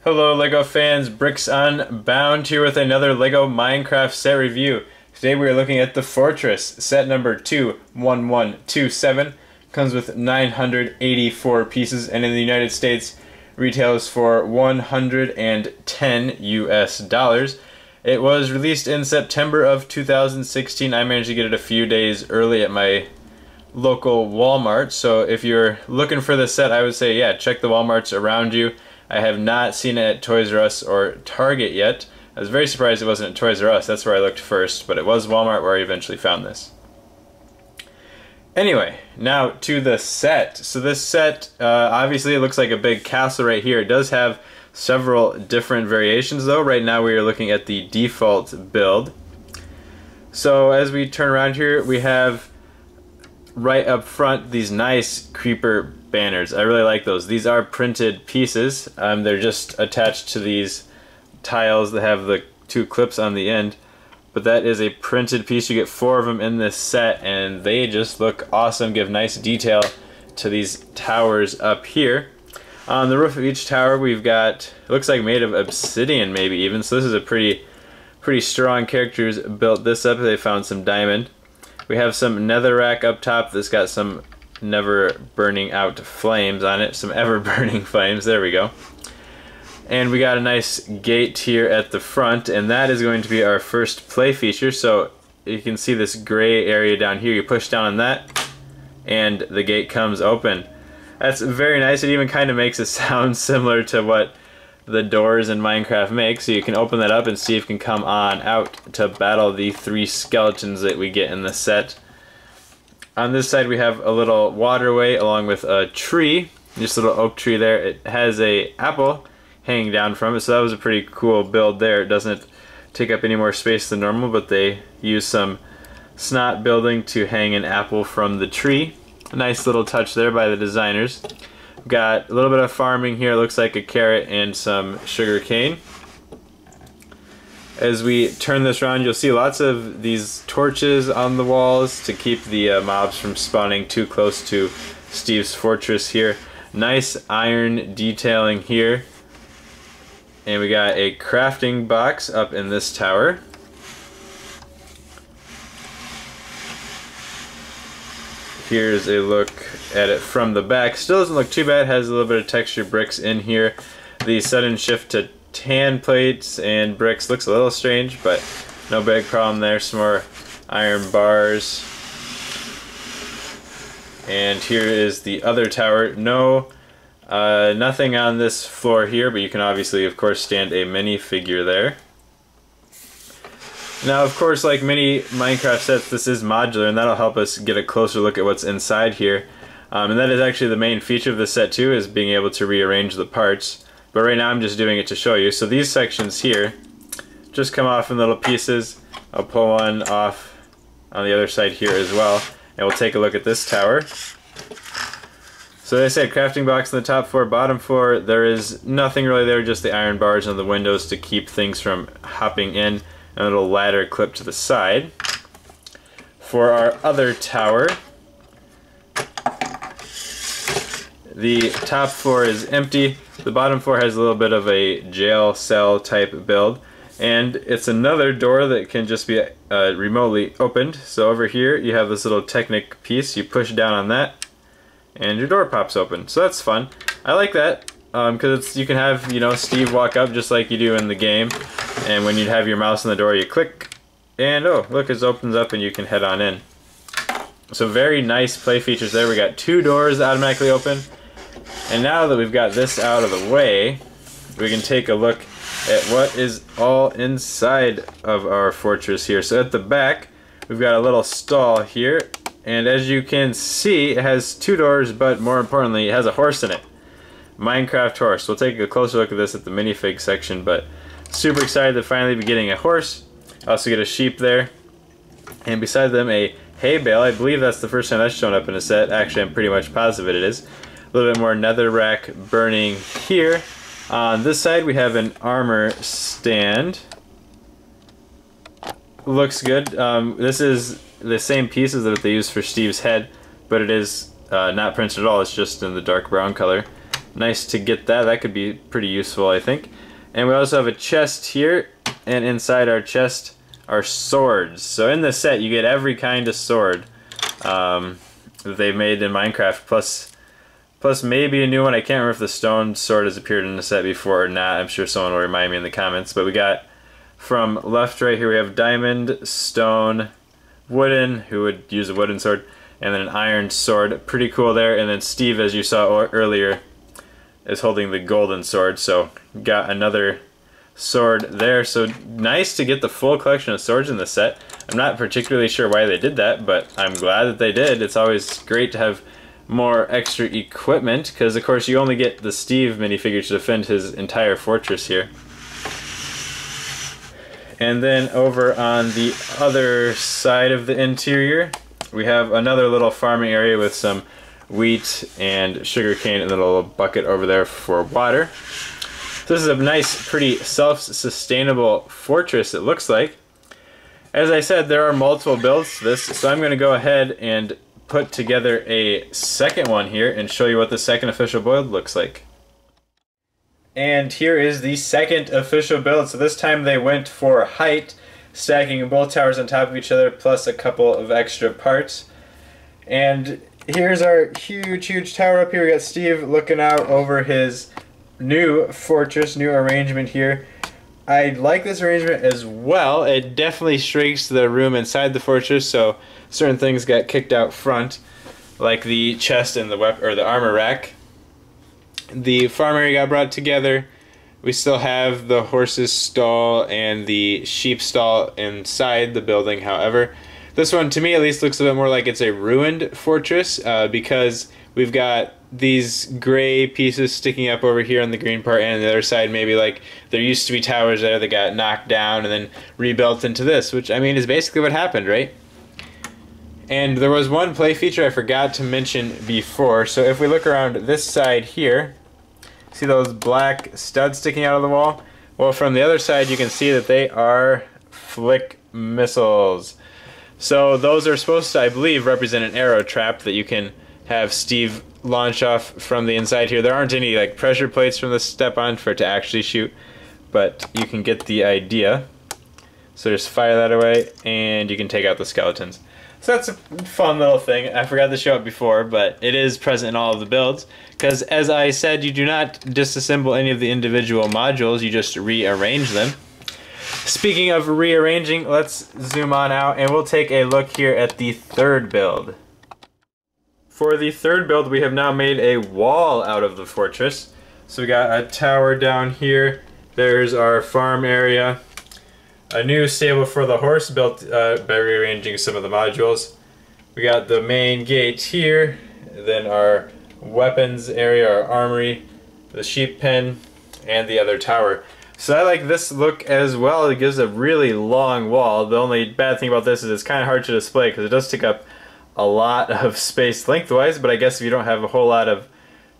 Hello LEGO fans, Bricks Unbound here with another LEGO Minecraft set review. Today we are looking at the Fortress, set number 21127. Comes with 984 pieces and in the United States retails for 110 US dollars. It was released in September of 2016. I managed to get it a few days early at my local Walmart, so if you're looking for this set, I would say yeah, check the Walmarts around you. I have not seen it at Toys R Us or Target yet. I was very surprised it wasn't at Toys R Us, that's where I looked first, but it was Walmart where I eventually found this. Anyway, now to the set. So this set, obviously it looks like a big castle right here. It does have several different variations though. Right now we are looking at the default build. So as we turn around here, we have right up front these nice creeper banners. I really like those. These are printed pieces. They're just attached to these tiles that have the two clips on the end. But that is a printed piece. You get 4 of them in this set and they just look awesome, give nice detail to these towers up here. On the roof of each tower we've got, it looks like made of obsidian maybe even, so this is a pretty strong characters built this up. They found some diamond. We have some netherrack up top that's got some never burning out flames on it, some ever burning flames, there we go. And we got a nice gate here at the front, and that is going to be our first play feature. So you can see this gray area down here, you push down on that and the gate comes open. That's very nice. It even kind of makes a sound similar to what the doors in Minecraft make, so you can open that up and see if you can come on out to battle the 3 skeletons that we get in the set. On this side we have a little waterway along with a tree, just a little oak tree there. It has a apple hanging down from it, so that was a pretty cool build there. It doesn't take up any more space than normal, but they use some snot building to hang an apple from the tree. A nice little touch there by the designers. Got a little bit of farming here, looks like a carrot and some sugar cane. As we turn this around, you'll see lots of these torches on the walls to keep the mobs from spawning too close to Steve's fortress here. Nice iron detailing here. And we got a crafting box up in this tower. Here's a look at it from the back. Still doesn't look too bad, has a little bit of textured bricks in here. The sudden shift to tan plates and bricks looks a little strange, but no big problem there. Some more iron bars. And here is the other tower. Nothing on this floor here, but you can obviously, of course, stand a minifigure there. Now, of course, like many Minecraft sets, this is modular, and that'll help us get a closer look at what's inside here. And that is actually the main feature of the set too, is being able to rearrange the parts. But right now I'm just doing it to show you. So these sections here just come off in little pieces. I'll pull one off on the other side here as well, and we'll take a look at this tower. So as I said, crafting box on the top floor, bottom floor, there is nothing really there, just the iron bars on the windows to keep things from hopping in, and a little ladder clipped to the side. For our other tower, the top floor is empty. The bottom floor has a little bit of a jail cell type build, and it's another door that can just be remotely opened. So over here you have this little Technic piece, you push down on that and your door pops open. So that's fun. I like that because you can have, you know, Steve walk up just like you do in the game, and when you have your mouse on the door you click and oh look, it opens up and you can head on in. So very nice play features there. We got 2 doors that automatically open. And now that we've got this out of the way, we can take a look at what is all inside of our fortress here. So at the back, we've got a little stall here, and as you can see, it has 2 doors, but more importantly, it has a horse in it. Minecraft horse. We'll take a closer look at this at the minifig section, but super excited to finally be getting a horse. Also get a sheep there, and beside them a hay bale. I believe that's the first time that's shown up in a set. Actually, I'm pretty much positive it is. A little bit more netherrack burning here. On this side we have an armor stand. Looks good. This is the same pieces that they use for Steve's head, but it is not printed at all. It's just in the dark brown color. nice to get that. That could be pretty useful, I think. And we also have a chest here, and inside our chest are swords. So in this set you get every kind of sword that they've made in Minecraft, plus maybe a new one. I can't remember if the stone sword has appeared in the set before or not. I'm sure someone will remind me in the comments. But we got, from left to right here, we have diamond, stone, wooden, who would use a wooden sword, and then an iron sword. Pretty cool there. And then Steve, as you saw earlier, is holding the golden sword. So got another sword there. So nice to get the full collection of swords in the set. I'm not particularly sure why they did that, but I'm glad that they did. It's always great to have more extra equipment, because of course you only get the Steve minifigure to defend his entire fortress here. And then over on the other side of the interior, we have another little farming area with some wheat and sugarcane, and then a little bucket over there for water. So this is a nice, pretty self-sustainable fortress, it looks like. As I said, there are multiple builds to this, so I'm going to go ahead and put together a second one here and show you what the second official build looks like. And here is the second official build. So this time they went for height, stacking both towers on top of each other plus a couple of extra parts. And here's our huge tower up here. We got Steve looking out over his new fortress, new arrangement here. I like this arrangement as well. It definitely shrinks the room inside the fortress, so certain things got kicked out front, like the chest and the armor rack. The farm area got brought together. We still have the horse's stall and the sheep stall inside the building, however. This one, to me at least, looks a bit more like it's a ruined fortress, because we've got these gray pieces sticking up over here on the green part, and on the other side maybe like there used to be towers there that got knocked down and then rebuilt into this, which I mean is basically what happened, right? And there was one play feature I forgot to mention before. So if we look around this side here, see those black studs sticking out of the wall? Well, from the other side you can see that they are flick missiles. So those are supposed to, I believe, represent an arrow trap that you can have Steve launch off from the inside here. There aren't any like pressure plates from this step on for it to actually shoot, but you can get the idea. So just fire that away and you can take out the skeletons. So that's a fun little thing. I forgot to show it before, but it is present in all of the builds, because as I said, you do not disassemble any of the individual modules, you just rearrange them. Speaking of rearranging, let's zoom on out and we'll take a look here at the third build. For the third build, we have now made a wall out of the fortress. So we got a tower down here. There's our farm area. A new stable for the horse built by rearranging some of the modules. We got the main gate here. Then our weapons area, our armory, the sheep pen, and the other tower. So I like this look as well. It gives a really long wall. The only bad thing about this is it's kind of hard to display because it does take up a lot of space lengthwise, but I guess if you don't have a whole lot of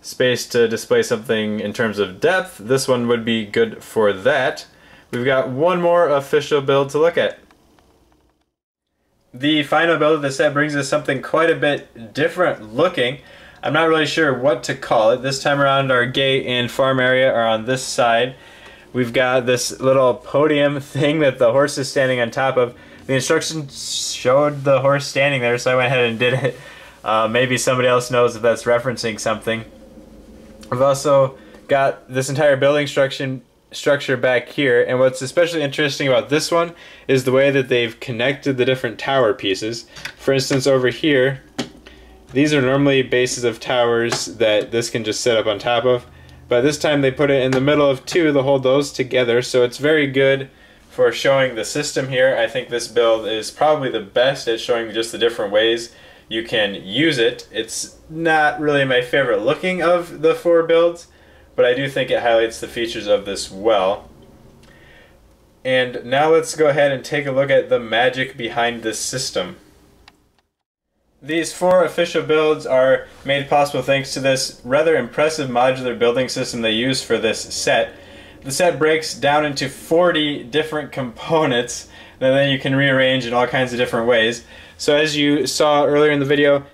space to display something in terms of depth, this one would be good for that. We've got one more official build to look at. The final build of the set brings us something quite a bit different looking. I'm not really sure what to call it. This time around our gate and farm area are on this side. We've got this little podium thing that the horse is standing on top of. The instructions showed the horse standing there, so I went ahead and did it. Maybe somebody else knows if that's referencing something. We've also got this entire building structure back here, and what's especially interesting about this one is the way that they've connected the different tower pieces. For instance, over here, these are normally bases of towers that this can just sit up on top of, but this time they put it in the middle of two to hold those together, so it's very good for showing the system here. I think this build is probably the best at showing just the different ways you can use it. It's not really my favorite looking of the four builds, but I do think it highlights the features of this well. And now let's go ahead and take a look at the magic behind this system. These four official builds are made possible thanks to this rather impressive modular building system they use for this set. The set breaks down into 40 different components that then you can rearrange in all kinds of different ways. So as you saw earlier in the video,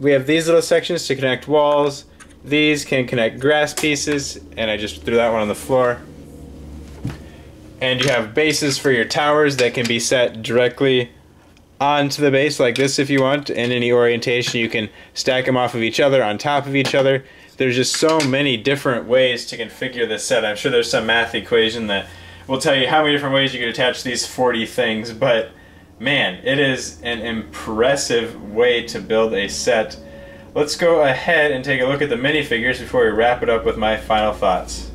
we have these little sections to connect walls, These can connect grass pieces, and I just threw that one on the floor. And you have bases for your towers that can be set directly onto the base like this if you want. In any orientation, you can stack them off of each other, on top of each other. There's just so many different ways to configure this set. I'm sure there's some math equation that will tell you how many different ways you could attach these 40 things, but man, it is an impressive way to build a set. Let's go ahead and take a look at the minifigures before we wrap it up with my final thoughts.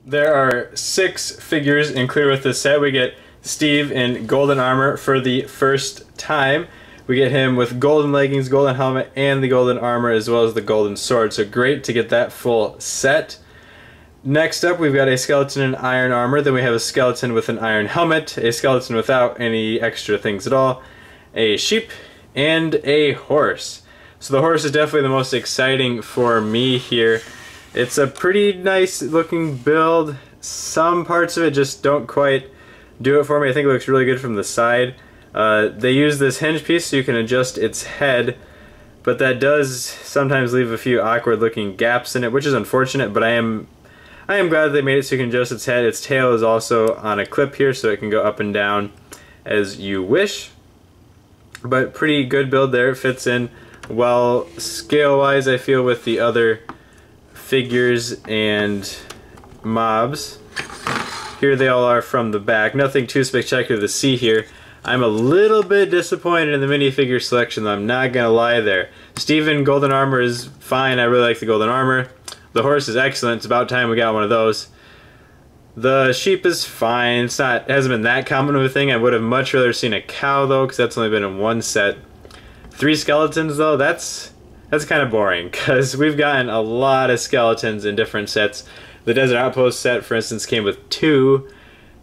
There are 6 figures included with this set. We get Steve in golden armor for the first time. We get him with golden leggings, golden helmet, and the golden armor, as well as the golden sword. So great to get that full set. Next up, we've got a skeleton in iron armor. Then we have a skeleton with an iron helmet, a skeleton without any extra things at all, a sheep, and a horse. So the horse is definitely the most exciting for me here. It's a pretty nice looking build. Some parts of it just don't quite do it for me. I think it looks really good from the side. They use this hinge piece so you can adjust its head, but that does sometimes leave a few awkward looking gaps in it, which is unfortunate, but I am glad they made it so you can adjust its head. Its tail is also on a clip here so it can go up and down as you wish. But pretty good build there. It fits in well scale wise, I feel, with the other figures and mobs. Here they all are from the back. Nothing too spectacular to see here. I'm a little bit disappointed in the minifigure selection, though. I'm not gonna lie there. Steven golden armor is fine. I really like the golden armor. The horse is excellent. It's about time we got one of those. The sheep is fine. It hasn't been that common of a thing. I would have much rather seen a cow though, because that's only been in one set. 3 skeletons though, that's kind of boring, because we've gotten a lot of skeletons in different sets. The Desert Outpost set, for instance, came with 2,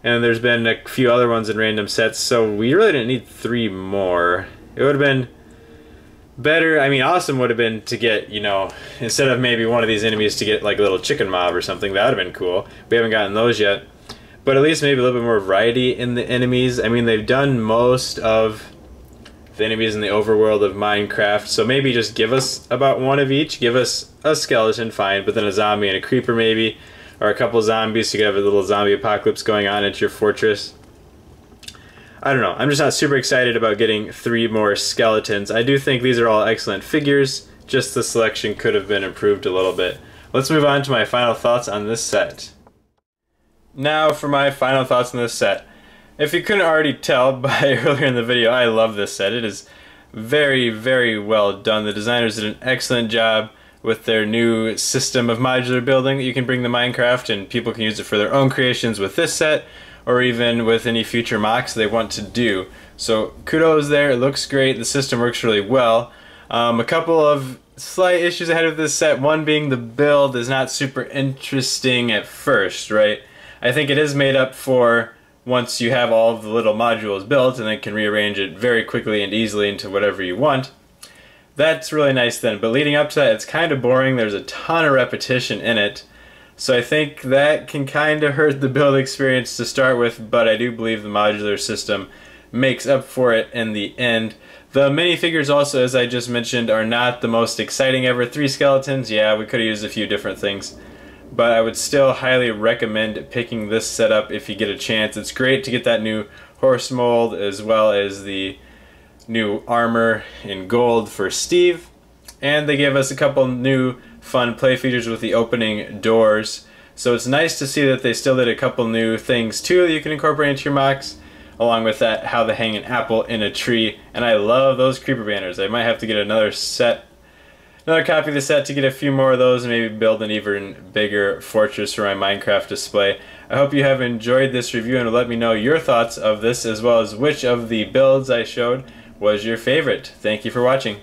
and there's been a few other ones in random sets, so we really didn't need 3 more. It would have been better, I mean, awesome would have been to get, you know, instead of maybe one of these enemies to get like a little chicken mob or something. That would have been cool. We haven't gotten those yet. But at least maybe a little bit more variety in the enemies. I mean, they've done most of the enemies in the overworld of Minecraft, so maybe just give us about one of each. Give us a skeleton, fine, but then a zombie and a creeper maybe, or a couple zombies so you could have a little zombie apocalypse going on at your fortress. I don't know. I'm just not super excited about getting 3 more skeletons. I do think these are all excellent figures, just the selection could have been improved a little bit. Let's move on to my final thoughts on this set. Now for my final thoughts on this set. If you couldn't already tell by earlier in the video, I love this set. It is very, very well done. The designers did an excellent job with their new system of modular building. You can bring the Minecraft and people can use it for their own creations with this set, or even with any future mocks they want to do. So kudos there, it looks great, the system works really well. A couple of slight issues ahead of this set, one being the build is not super interesting at first, right? I think it is made up for once you have all of the little modules built and then can rearrange it very quickly and easily into whatever you want. That's really nice then, but leading up to that it's kind of boring, there's a ton of repetition in it. So I think that can kind of hurt the build experience to start with, but I do believe the modular system makes up for it in the end. The minifigures also, as I just mentioned, are not the most exciting ever. 3 skeletons, yeah, we could have used a few different things. But I would still highly recommend picking this setup if you get a chance. It's great to get that new horse mold as well as the new armor in gold for Steve. And they gave us a couple new fun play features with the opening doors. So it's nice to see that they still did a couple new things too that you can incorporate into your mocks. Along with that, how they hang an apple in a tree. And I love those creeper banners. I might have to get another copy of the set to get a few more of those and maybe build an even bigger fortress for my Minecraft display. I hope you have enjoyed this review and let me know your thoughts of this as well as which of the builds I showed was your favorite. Thank you for watching.